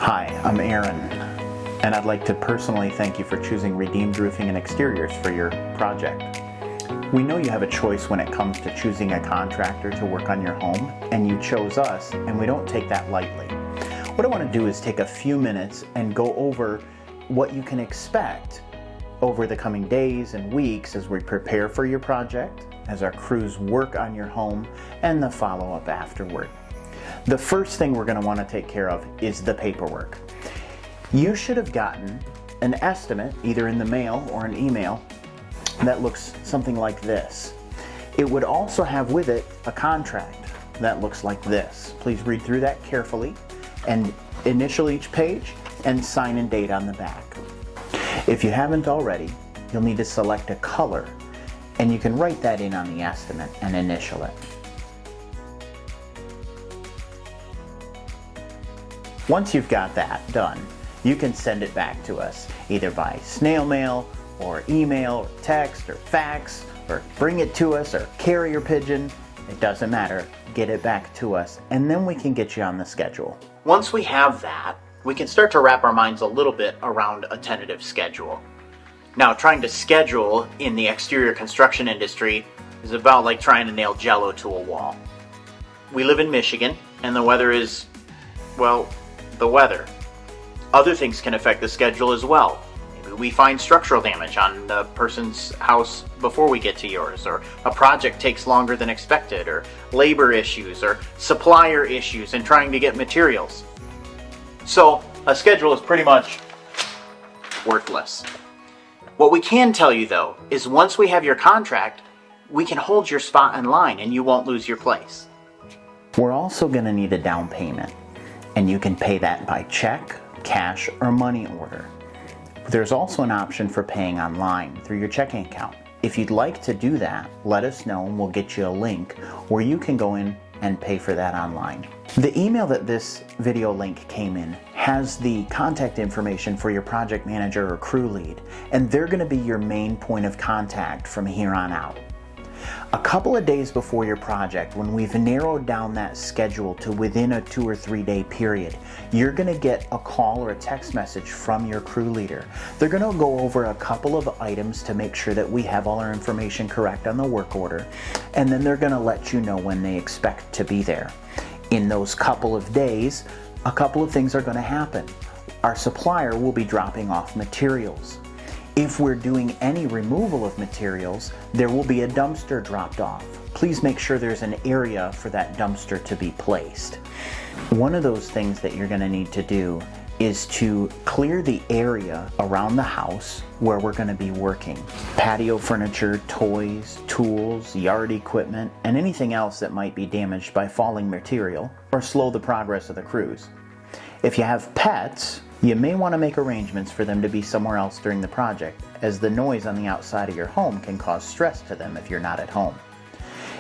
Hi, I'm Aaron, and I'd like to personally thank you for choosing Redeemed Roofing and Exteriors for your project. We know you have a choice when it comes to choosing a contractor to work on your home, and you chose us, and we don't take that lightly. What I want to do is take a few minutes and go over what you can expect over the coming days and weeks as we prepare for your project, as our crews work on your home, and the follow-up afterward. The first thing we're going to want to take care of is the paperwork. You should have gotten an estimate, either in the mail or an email, that looks something like this. It would also have with it a contract that looks like this. Please read through that carefully and initial each page and sign and date on the back. If you haven't already, you'll need to select a color, and you can write that in on the estimate and initial it. Once you've got that done, you can send it back to us, either by snail mail or email or text or fax, or bring it to us or carrier pigeon. It doesn't matter. Get it back to us, and then we can get you on the schedule. Once we have that, we can start to wrap our minds a little bit around a tentative schedule. Now, trying to schedule in the exterior construction industry is about like trying to nail Jello to a wall. We live in Michigan, and the weather is, well, the weather. Other things can affect the schedule as well. Maybe we find structural damage on the person's house before we get to yours, or a project takes longer than expected, or labor issues, or supplier issues in trying to get materials. So a schedule is pretty much worthless. What we can tell you though is once we have your contract, we can hold your spot in line and you won't lose your place. We're also going to need a down payment, and you can pay that by check, cash, or money order. There's also an option for paying online through your checking account. If you'd like to do that, let us know and we'll get you a link where you can go in and pay for that online. The email that this video link came in has the contact information for your project manager or crew lead, and they're going to be your main point of contact from here on out. A couple of days before your project, when we've narrowed down that schedule to within a 2 or 3 day period, you're going to get a call or a text message from your crew leader. They're going to go over a couple of items to make sure that we have all our information correct on the work order, and then they're going to let you know when they expect to be there. In those couple of days, a couple of things are going to happen. Our supplier will be dropping off materials. If we're doing any removal of materials, there will be a dumpster dropped off. Please make sure there's an area for that dumpster to be placed. One of those things that you're going to need to do is to clear the area around the house where we're going to be working. Patio furniture, toys, tools, yard equipment, and anything else that might be damaged by falling material or slow the progress of the crews. If you have pets, you may want to make arrangements for them to be somewhere else during the project, as the noise on the outside of your home can cause stress to them if you're not at home.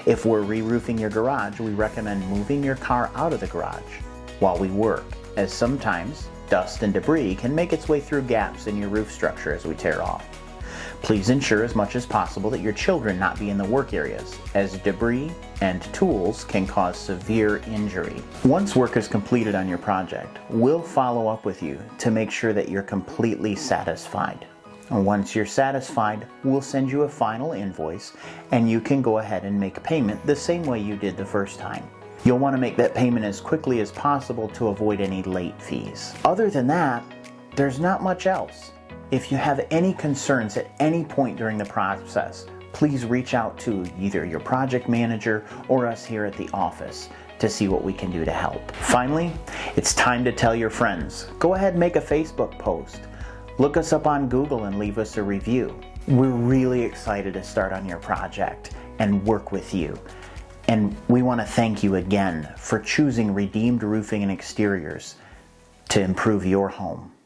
If we're re-roofing your garage, we recommend moving your car out of the garage while we work, as sometimes dust and debris can make its way through gaps in your roof structure as we tear off. Please ensure as much as possible that your children not be in the work areas, as debris and tools can cause severe injury. Once work is completed on your project, we'll follow up with you to make sure that you're completely satisfied. And once you're satisfied, we'll send you a final invoice, and you can go ahead and make payment the same way you did the first time. You'll want to make that payment as quickly as possible to avoid any late fees. Other than that, there's not much else. If you have any concerns at any point during the process, please reach out to either your project manager or us here at the office to see what we can do to help. Finally, it's time to tell your friends. Go ahead and make a Facebook post. Look us up on Google and leave us a review. We're really excited to start on your project and work with you. And we want to thank you again for choosing Redeemed Roofing and Exteriors to improve your home.